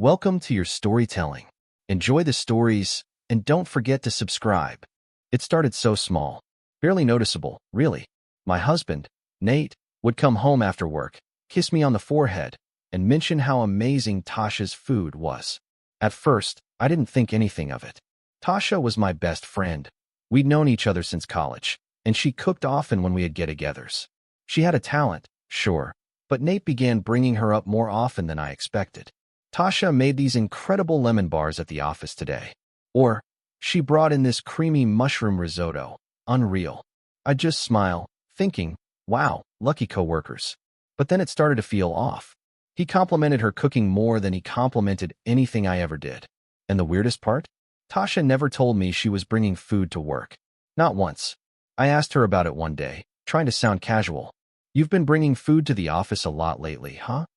Welcome to your storytelling. Enjoy the stories, and don't forget to subscribe. It started so small, barely noticeable, really. My husband, Nate, would come home after work, kiss me on the forehead, and mention how amazing Tasha's food was. At first, I didn't think anything of it. Tasha was my best friend. We'd known each other since college, and she cooked often when we had get-togethers. She had a talent, sure, but Nate began bringing her up more often than I expected. Tasha made these incredible lemon bars at the office today. Or, she brought in this creamy mushroom risotto. Unreal. I'd just smile, thinking, wow, lucky coworkers. But then it started to feel off. He complimented her cooking more than he complimented anything I ever did. And the weirdest part? Tasha never told me she was bringing food to work. Not once. I asked her about it one day, trying to sound casual. You've been bringing food to the office a lot lately, huh?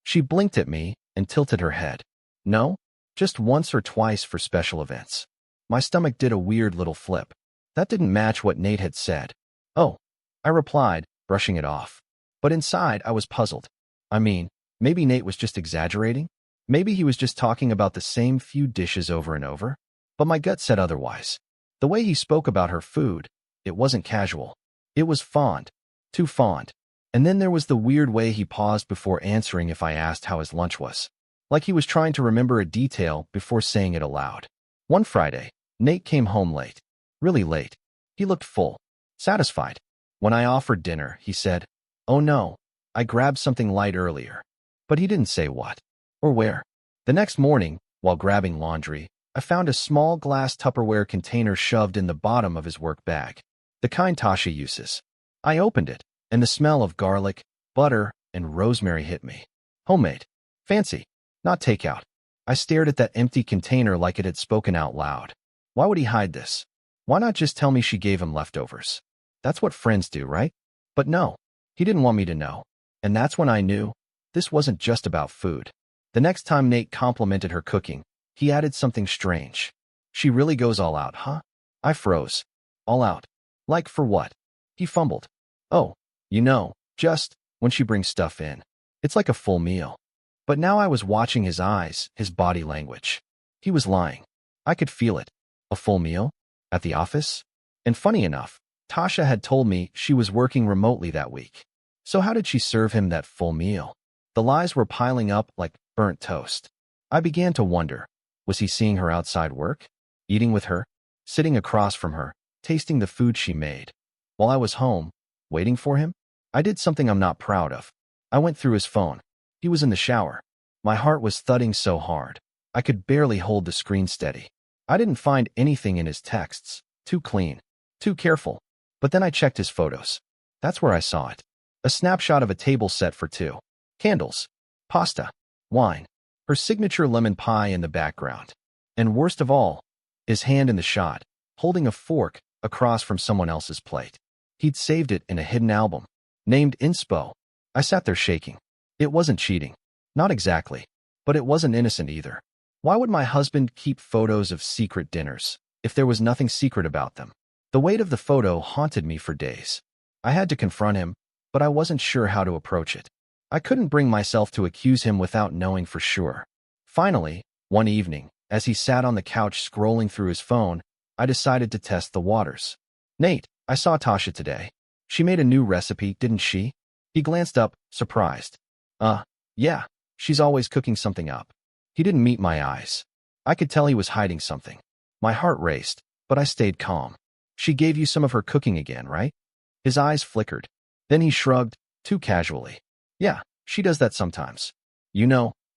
She blinked at me and tilted her head. No, just once or twice for special events. My stomach did a weird little flip. That didn't match what Nate had said. Oh, I replied, brushing it off. But inside, I was puzzled. I mean, maybe Nate was just exaggerating? Maybe he was just talking about the same few dishes over and over? But my gut said otherwise. The way he spoke about her food, it wasn't casual. It was fond. Too fond. And then there was the weird way he paused before answering if I asked how his lunch was. Like he was trying to remember a detail before saying it aloud. One Friday, Nate came home late. Really late. He looked full. Satisfied. When I offered dinner, he said, "Oh no, I grabbed something light earlier." But he didn't say what. Or where. The next morning, while grabbing laundry, I found a small glass Tupperware container shoved in the bottom of his work bag. The kind Tasha uses. I opened it, and the smell of garlic, butter, and rosemary hit me. Homemade. Fancy. Not takeout. I stared at that empty container like it had spoken out loud. Why would he hide this? Why not just tell me she gave him leftovers? That's what friends do, right? But no, he didn't want me to know. And that's when I knew this wasn't just about food. The next time Nate complimented her cooking, he added something strange. She really goes all out, huh? I froze. All out. Like for what? He fumbled. Oh, just when she brings stuff in. It's like a full meal. But now I was watching his eyes, his body language. He was lying. I could feel it. A full meal? At the office? And funny enough, Tasha had told me she was working remotely that week. So how did she serve him that full meal? The lies were piling up like burnt toast. I began to wonder, was he seeing her outside work? Eating with her? Sitting across from her, tasting the food she made? While I was home, waiting for him? I did something I'm not proud of. I went through his phone. He was in the shower. My heart was thudding so hard, I could barely hold the screen steady. I didn't find anything in his texts. Too clean. Too careful. But then I checked his photos. That's where I saw it. A snapshot of a table set for two. Candles. Pasta. Wine. Her signature lemon pie in the background. And worst of all, his hand in the shot, holding a fork across from someone else's plate. He'd saved it in a hidden album. Named Inspo. I sat there shaking. It wasn't cheating. Not exactly. But it wasn't innocent either. Why would my husband keep photos of secret dinners if there was nothing secret about them? The weight of the photo haunted me for days. I had to confront him, but I wasn't sure how to approach it. I couldn't bring myself to accuse him without knowing for sure. Finally, one evening, as he sat on the couch scrolling through his phone, I decided to test the waters. "Nate, I saw Tasha today. She made a new recipe, didn't she?" He glanced up, surprised. Yeah, she's always cooking something up." He didn't meet my eyes. I could tell he was hiding something. My heart raced, but I stayed calm. "She gave you some of her cooking again, right?" His eyes flickered. Then he shrugged, too casually. "Yeah, she does that sometimes.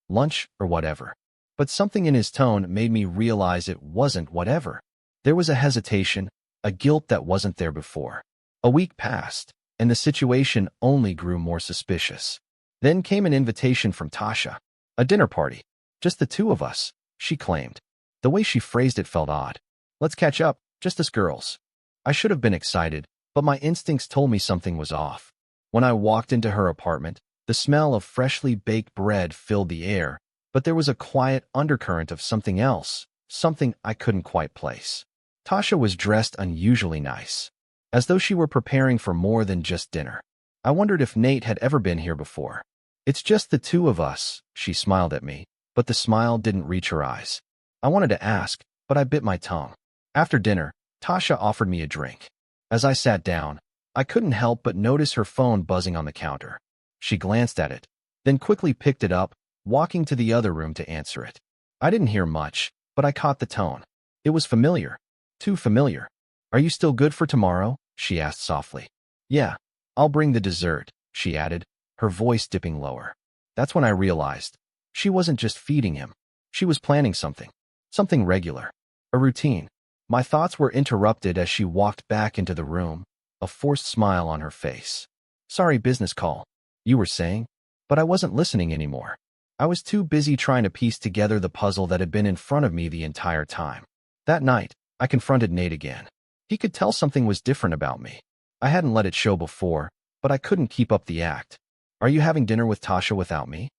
Lunch or whatever." But something in his tone made me realize it wasn't whatever. There was a hesitation, a guilt that wasn't there before. A week passed, and the situation only grew more suspicious. Then came an invitation from Tasha. A dinner party. Just the two of us, she claimed. The way she phrased it felt odd. "Let's catch up, just us girls." I should have been excited, but my instincts told me something was off. When I walked into her apartment, the smell of freshly baked bread filled the air, but there was a quiet undercurrent of something else, something I couldn't quite place. Tasha was dressed unusually nice, as though she were preparing for more than just dinner. I wondered if Nate had ever been here before. "It's just the two of us," she smiled at me, but the smile didn't reach her eyes. I wanted to ask, but I bit my tongue. After dinner, Tasha offered me a drink. As I sat down, I couldn't help but notice her phone buzzing on the counter. She glanced at it, then quickly picked it up, walking to the other room to answer it. I didn't hear much, but I caught the tone. It was familiar. Too familiar. "Are you still good for tomorrow?" she asked softly. "Yeah, I'll bring the dessert," she added, her voice dipping lower. That's when I realized she wasn't just feeding him. She was planning something. Something regular. A routine. My thoughts were interrupted as she walked back into the room, a forced smile on her face. "Sorry, business call. You were saying?" But I wasn't listening anymore. I was too busy trying to piece together the puzzle that had been in front of me the entire time. That night, I confronted Nate again. He could tell something was different about me. I hadn't let it show before, but I couldn't keep up the act. "Are you having dinner with Tasha without me?"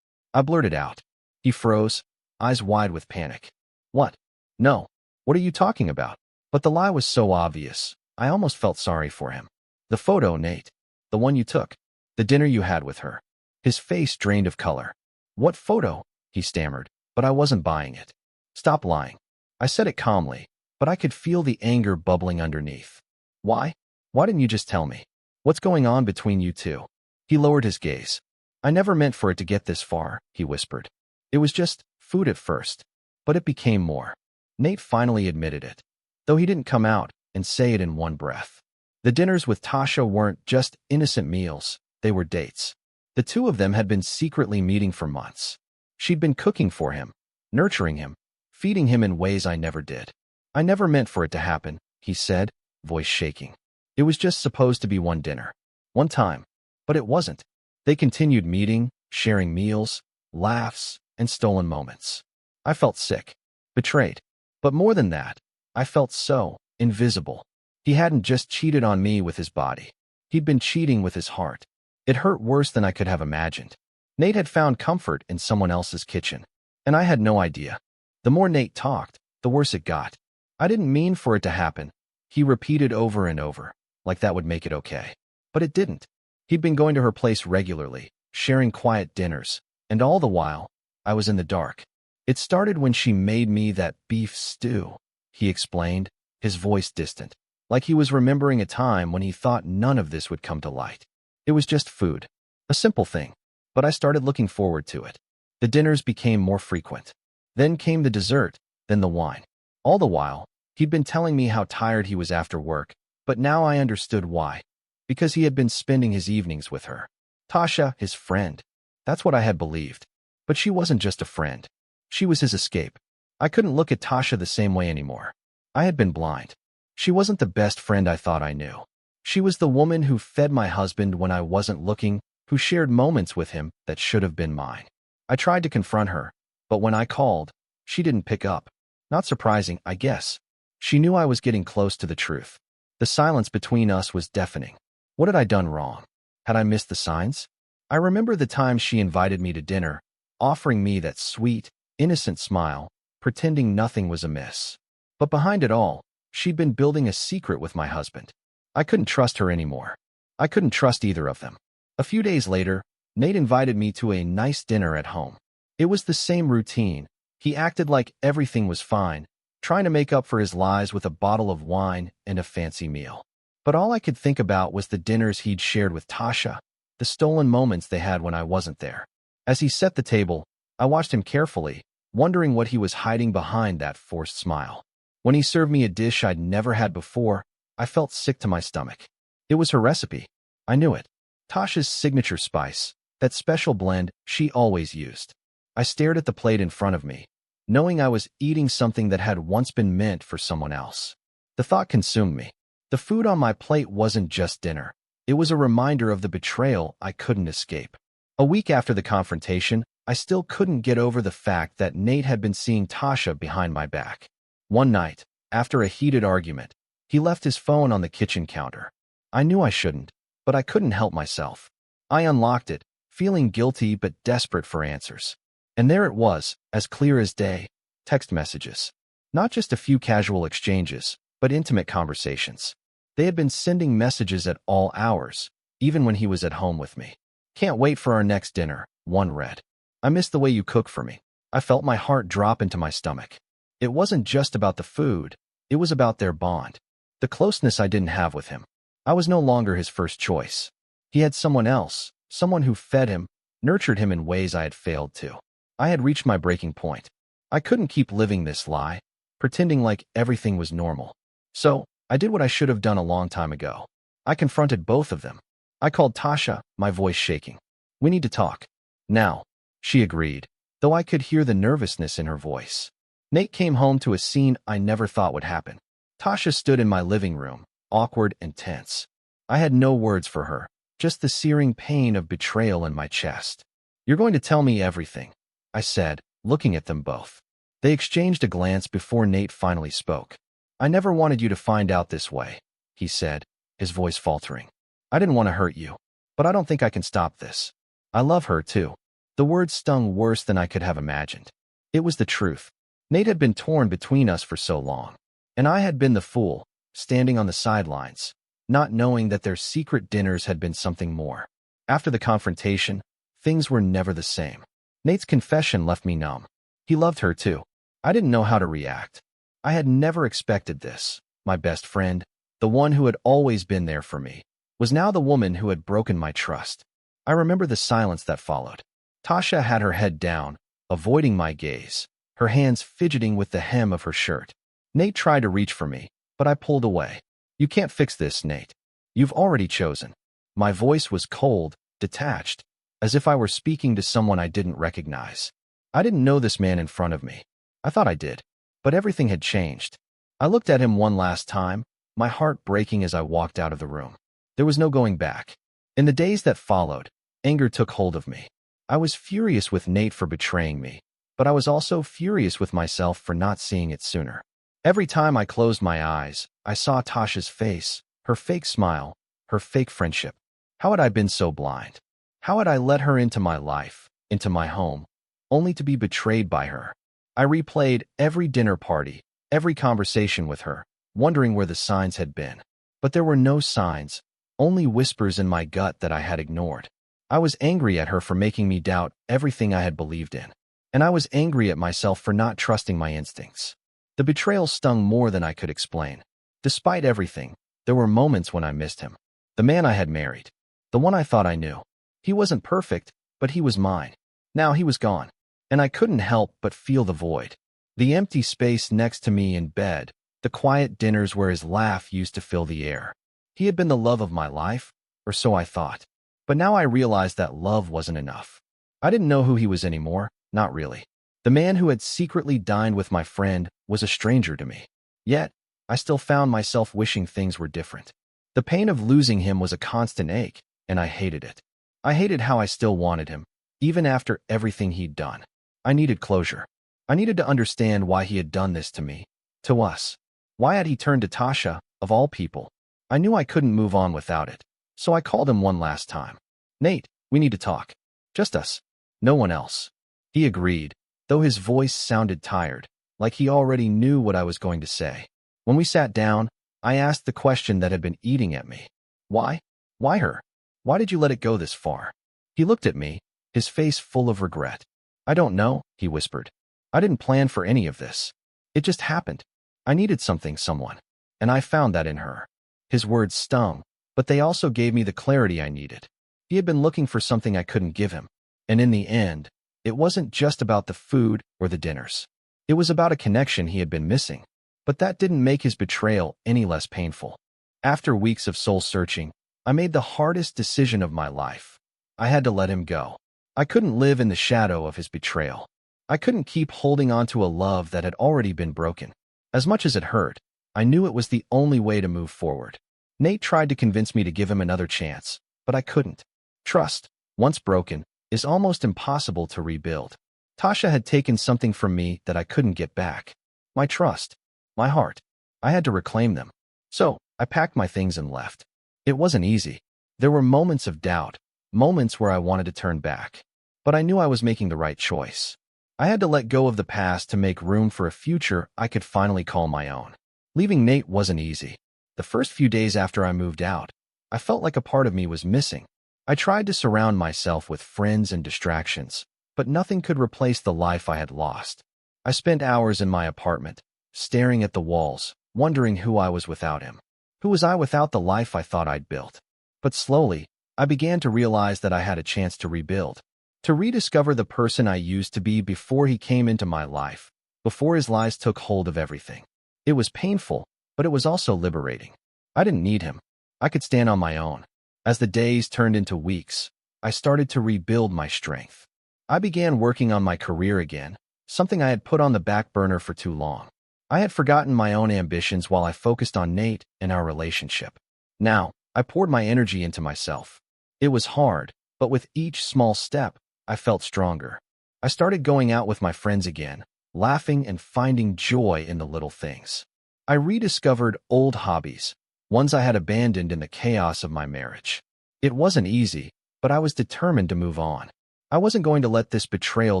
I blurted out. He froze, eyes wide with panic. "What? No. What are you talking about?" But the lie was so obvious, I almost felt sorry for him. "The photo, Nate. The one you took. The dinner you had with her." His face drained of color. "What photo?" he stammered, but I wasn't buying it. "Stop lying." I said it calmly, but I could feel the anger bubbling underneath. "Why? Why didn't you just tell me? What's going on between you two?" He lowered his gaze. "I never meant for it to get this far," he whispered. "It was just food at first, but it became more." Nate finally admitted it, though he didn't come out and say it in one breath. The dinners with Tasha weren't just innocent meals, they were dates. The two of them had been secretly meeting for months. She'd been cooking for him, nurturing him, feeding him in ways I never did. "I never meant for it to happen," he said, voice shaking. "It was just supposed to be one dinner. One time. But it wasn't." They continued meeting, sharing meals, laughs, and stolen moments. I felt sick, betrayed. But more than that, I felt so invisible. He hadn't just cheated on me with his body. He'd been cheating with his heart. It hurt worse than I could have imagined. Nate had found comfort in someone else's kitchen, and I had no idea. The more Nate talked, the worse it got. "I didn't mean for it to happen," he repeated over and over, like that would make it okay. But it didn't. He'd been going to her place regularly, sharing quiet dinners, and all the while, I was in the dark. "It started when she made me that beef stew," he explained, his voice distant, like he was remembering a time when he thought none of this would come to light. It was just food. A simple thing. But I started looking forward to it. The dinners became more frequent. Then came the dessert, then the wine. All the while, he'd been telling me how tired he was after work, but now I understood why. Because he had been spending his evenings with her. Tasha, his friend. That's what I had believed. But she wasn't just a friend. She was his escape. I couldn't look at Tasha the same way anymore. I had been blind. She wasn't the best friend I thought I knew. She was the woman who fed my husband when I wasn't looking, who shared moments with him that should have been mine. I tried to confront her, but when I called, she didn't pick up. Not surprising, I guess. She knew I was getting close to the truth. The silence between us was deafening. What had I done wrong? Had I missed the signs? I remember the time she invited me to dinner, offering me that sweet, innocent smile, pretending nothing was amiss. But behind it all, she'd been building a secret with my husband. I couldn't trust her anymore. I couldn't trust either of them. A few days later, Nate invited me to a nice dinner at home. It was the same routine. He acted like everything was fine, trying to make up for his lies with a bottle of wine and a fancy meal. But all I could think about was the dinners he'd shared with Tasha, the stolen moments they had when I wasn't there. As he set the table, I watched him carefully, wondering what he was hiding behind that forced smile. When he served me a dish I'd never had before, I felt sick to my stomach. It was her recipe. I knew it. Tasha's signature spice, that special blend she always used. I stared at the plate in front of me, knowing I was eating something that had once been meant for someone else. The thought consumed me. The food on my plate wasn't just dinner. It was a reminder of the betrayal I couldn't escape. A week after the confrontation, I still couldn't get over the fact that Nate had been seeing Tasha behind my back. One night, after a heated argument, he left his phone on the kitchen counter. I knew I shouldn't, but I couldn't help myself. I unlocked it, feeling guilty but desperate for answers. And there it was, as clear as day, text messages. Not just a few casual exchanges, but intimate conversations. They had been sending messages at all hours, even when he was at home with me. "Can't wait for our next dinner," one read. "I miss the way you cook for me. I felt my heart drop into my stomach. It wasn't just about the food, it was about their bond. The closeness I didn't have with him. I was no longer his first choice. He had someone else, someone who fed him, nurtured him in ways I had failed to. I had reached my breaking point. I couldn't keep living this lie, pretending like everything was normal. So, I did what I should have done a long time ago. I confronted both of them. I called Tasha, my voice shaking. "We need to talk." "Now," she agreed, though I could hear the nervousness in her voice. Nate came home to a scene I never thought would happen. Tasha stood in my living room, awkward and tense. I had no words for her, just the searing pain of betrayal in my chest. "You're going to tell me everything," I said, looking at them both. They exchanged a glance before Nate finally spoke. "I never wanted you to find out this way," he said, his voice faltering. "I didn't want to hurt you, but I don't think I can stop this. I love her, too." The words stung worse than I could have imagined. It was the truth. Nate had been torn between us for so long, and I had been the fool, standing on the sidelines, not knowing that their secret dinners had been something more. After the confrontation, things were never the same. Nate's confession left me numb. He loved her, too. I didn't know how to react. I had never expected this. My best friend, the one who had always been there for me, was now the woman who had broken my trust. I remember the silence that followed. Tasha had her head down, avoiding my gaze, her hands fidgeting with the hem of her shirt. Nate tried to reach for me, but I pulled away. "You can't fix this, Nate. You've already chosen." My voice was cold, detached, as if I were speaking to someone I didn't recognize. I didn't know this man in front of me. I thought I did, but everything had changed. I looked at him one last time, my heart breaking as I walked out of the room. There was no going back. In the days that followed, anger took hold of me. I was furious with Nate for betraying me, but I was also furious with myself for not seeing it sooner. Every time I closed my eyes, I saw Tasha's face, her fake smile, her fake friendship. How had I been so blind? How had I let her into my life, into my home, only to be betrayed by her? I replayed every dinner party, every conversation with her, wondering where the signs had been. But there were no signs, only whispers in my gut that I had ignored. I was angry at her for making me doubt everything I had believed in. And I was angry at myself for not trusting my instincts. The betrayal stung more than I could explain. Despite everything, there were moments when I missed him. The man I had married. The one I thought I knew. He wasn't perfect, but he was mine. Now he was gone. And I couldn't help but feel the void. The empty space next to me in bed, the quiet dinners where his laugh used to fill the air. He had been the love of my life, or so I thought. But now I realized that love wasn't enough. I didn't know who he was anymore, not really. The man who had secretly dined with my friend was a stranger to me. Yet, I still found myself wishing things were different. The pain of losing him was a constant ache, and I hated it. I hated how I still wanted him, even after everything he'd done. I needed closure. I needed to understand why he had done this to me, to us. Why had he turned to Tasha, of all people? I knew I couldn't move on without it, so I called him one last time. "Nate, we need to talk. Just us. No one else." He agreed, though his voice sounded tired, like he already knew what I was going to say. When we sat down, I asked the question that had been eating at me. "Why? Why her? Why did you let it go this far?" He looked at me, his face full of regret. "I don't know," he whispered. "I didn't plan for any of this. It just happened. I needed something, someone. And I found that in her." His words stung, but they also gave me the clarity I needed. He had been looking for something I couldn't give him. And in the end, it wasn't just about the food or the dinners. It was about a connection he had been missing. But that didn't make his betrayal any less painful. After weeks of soul-searching, I made the hardest decision of my life. I had to let him go. I couldn't live in the shadow of his betrayal. I couldn't keep holding on to a love that had already been broken. As much as it hurt, I knew it was the only way to move forward. Nate tried to convince me to give him another chance, but I couldn't. Trust, once broken, is almost impossible to rebuild. Tasha had taken something from me that I couldn't get back. My trust, my heart. I had to reclaim them. So, I packed my things and left. It wasn't easy. There were moments of doubt, moments where I wanted to turn back. But I knew I was making the right choice. I had to let go of the past to make room for a future I could finally call my own. Leaving Nate wasn't easy. The first few days after I moved out, I felt like a part of me was missing. I tried to surround myself with friends and distractions, but nothing could replace the life I had lost. I spent hours in my apartment, staring at the walls, wondering who I was without him. Who was I without the life I thought I'd built? But slowly, I began to realize that I had a chance to rebuild, to rediscover the person I used to be before he came into my life, before his lies took hold of everything. It was painful, but it was also liberating. I didn't need him. I could stand on my own. As the days turned into weeks, I started to rebuild my strength. I began working on my career again, something I had put on the back burner for too long. I had forgotten my own ambitions while I focused on Nate and our relationship. Now, I poured my energy into myself. It was hard, but with each small step, I felt stronger. I started going out with my friends again, laughing and finding joy in the little things. I rediscovered old hobbies, ones I had abandoned in the chaos of my marriage. It wasn't easy, but I was determined to move on. I wasn't going to let this betrayal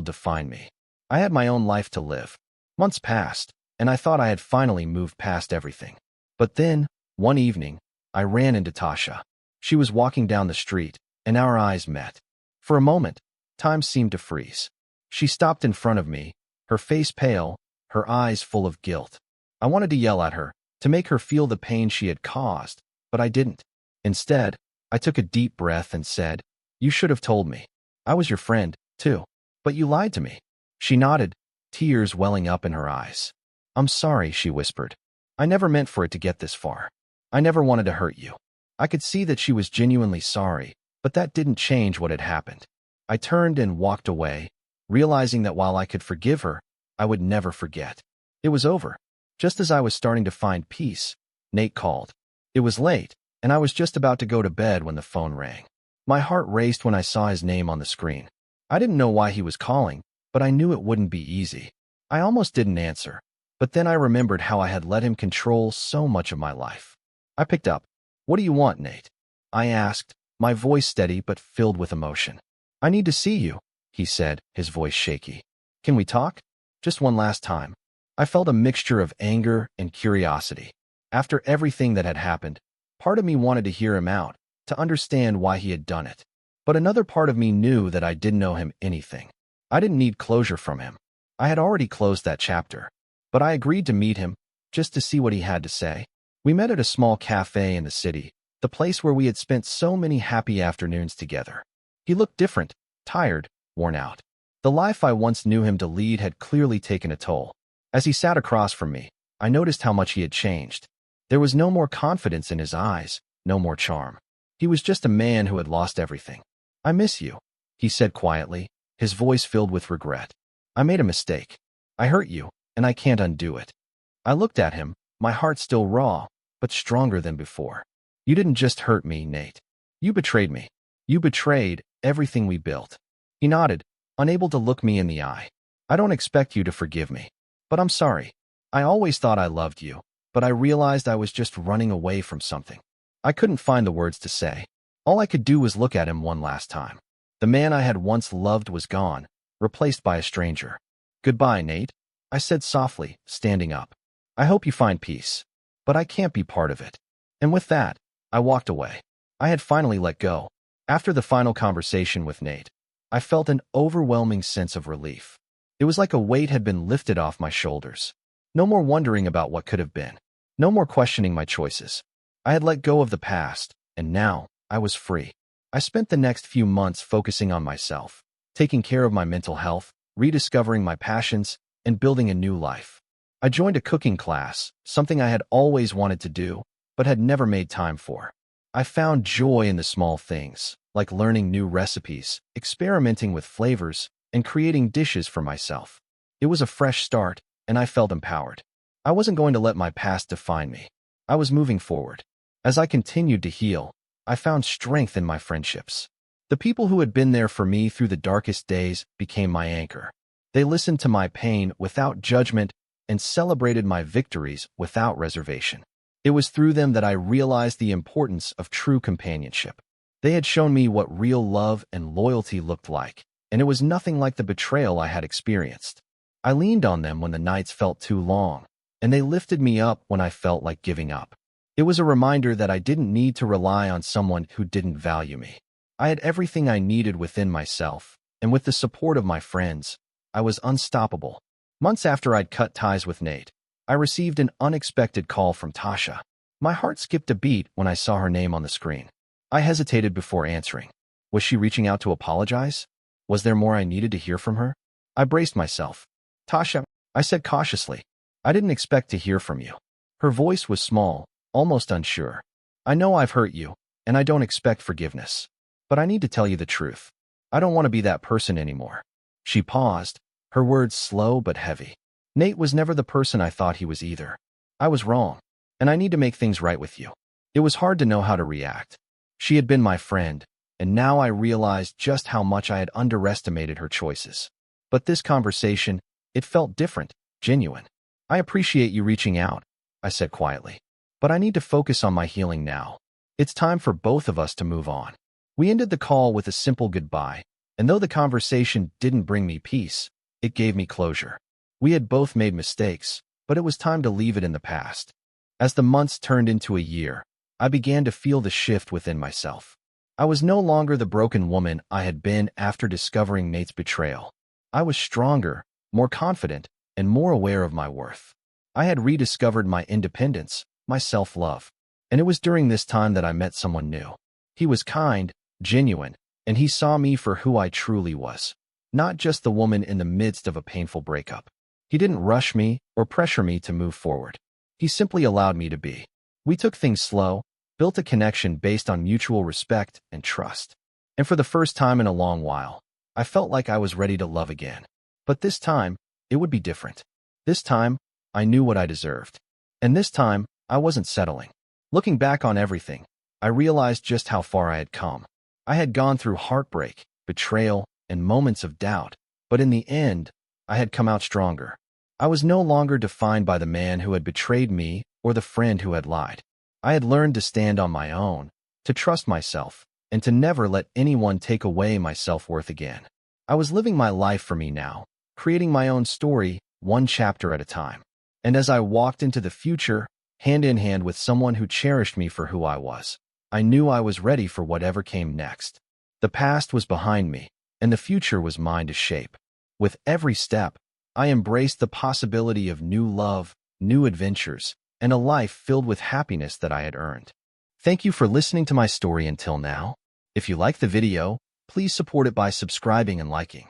define me. I had my own life to live. Months passed, and I thought I had finally moved past everything. But then, one evening, I ran into Tasha. She was walking down the street, and our eyes met. For a moment, time seemed to freeze. She stopped in front of me, her face pale, her eyes full of guilt. I wanted to yell at her, to make her feel the pain she had caused, but I didn't. Instead, I took a deep breath and said, "You should have told me. I was your friend, too. But you lied to me." She nodded, tears welling up in her eyes. "I'm sorry," she whispered. "I never meant for it to get this far. I never wanted to hurt you." I could see that she was genuinely sorry, but that didn't change what had happened. I turned and walked away, realizing that while I could forgive her, I would never forget. It was over. Just as I was starting to find peace, Nate called. It was late, and I was just about to go to bed when the phone rang. My heart raced when I saw his name on the screen. I didn't know why he was calling, but I knew it wouldn't be easy. I almost didn't answer, but then I remembered how I had let him control so much of my life. I picked up. "What do you want, Nate?" I asked, my voice steady but filled with emotion. "I need to see you," he said, his voice shaky. "Can we talk? Just one last time." I felt a mixture of anger and curiosity. After everything that had happened, part of me wanted to hear him out, to understand why he had done it. But another part of me knew that I didn't owe him anything. I didn't need closure from him. I had already closed that chapter. But I agreed to meet him, just to see what he had to say. We met at a small cafe in the city, the place where we had spent so many happy afternoons together. He looked different, tired, worn out. The life I once knew him to lead had clearly taken a toll. As he sat across from me, I noticed how much he had changed. There was no more confidence in his eyes, no more charm. He was just a man who had lost everything. "I miss you," he said quietly, his voice filled with regret. "I made a mistake. I hurt you, and I can't undo it." I looked at him, my heart still raw, but stronger than before. "You didn't just hurt me, Nate. You betrayed me. You betrayed everything we built." He nodded, unable to look me in the eye. "I don't expect you to forgive me. But I'm sorry. I always thought I loved you, but I realized I was just running away from something." I couldn't find the words to say. All I could do was look at him one last time. The man I had once loved was gone, replaced by a stranger. "Goodbye, Nate," I said softly, standing up. "I hope you find peace. But I can't be part of it." And with that, I walked away. I had finally let go. After the final conversation with Nate, I felt an overwhelming sense of relief. It was like a weight had been lifted off my shoulders. No more wondering about what could have been. No more questioning my choices. I had let go of the past, and now I was free. I spent the next few months focusing on myself, taking care of my mental health, rediscovering my passions, and building a new life. I joined a cooking class, something I had always wanted to do, but had never made time for. I found joy in the small things, like learning new recipes, experimenting with flavors, and creating dishes for myself. It was a fresh start, and I felt empowered. I wasn't going to let my past define me. I was moving forward. As I continued to heal, I found strength in my friendships. The people who had been there for me through the darkest days became my anchor. They listened to my pain without judgment and celebrated my victories without reservation. It was through them that I realized the importance of true companionship. They had shown me what real love and loyalty looked like, and it was nothing like the betrayal I had experienced. I leaned on them when the nights felt too long, and they lifted me up when I felt like giving up. It was a reminder that I didn't need to rely on someone who didn't value me. I had everything I needed within myself, and with the support of my friends, I was unstoppable. Months after I'd cut ties with Nate, I received an unexpected call from Tasha. My heart skipped a beat when I saw her name on the screen. I hesitated before answering. Was she reaching out to apologize? Was there more I needed to hear from her? I braced myself. Tasha, I said cautiously, I didn't expect to hear from you. Her voice was small, almost unsure. I know I've hurt you, and I don't expect forgiveness. But I need to tell you the truth. I don't want to be that person anymore. She paused, her words slow but heavy. Nate was never the person I thought he was either. I was wrong, and I need to make things right with you. It was hard to know how to react. She had been my friend, and now I realized just how much I had underestimated her choices. But this conversation, it felt different, genuine. I appreciate you reaching out, I said quietly. But I need to focus on my healing now. It's time for both of us to move on. We ended the call with a simple goodbye, and though the conversation didn't bring me peace, it gave me closure. We had both made mistakes, but it was time to leave it in the past. As the months turned into a year, I began to feel the shift within myself. I was no longer the broken woman I had been after discovering Nate's betrayal. I was stronger, more confident, and more aware of my worth. I had rediscovered my independence, my self-love. And it was during this time that I met someone new. He was kind, genuine, and he saw me for who I truly was, not just the woman in the midst of a painful breakup. He didn't rush me or pressure me to move forward. He simply allowed me to be. We took things slow, built a connection based on mutual respect and trust. And for the first time in a long while, I felt like I was ready to love again. But this time, it would be different. This time, I knew what I deserved. And this time, I wasn't settling. Looking back on everything, I realized just how far I had come. I had gone through heartbreak, betrayal, and moments of doubt, but in the end, I had come out stronger. I was no longer defined by the man who had betrayed me or the friend who had lied. I had learned to stand on my own, to trust myself, and to never let anyone take away my self-worth again. I was living my life for me now, creating my own story, one chapter at a time. And as I walked into the future, hand in hand with someone who cherished me for who I was, I knew I was ready for whatever came next. The past was behind me, and the future was mine to shape. With every step, I embraced the possibility of new love, new adventures, and a life filled with happiness that I had earned. Thank you for listening to my story until now. If you like the video, please support it by subscribing and liking.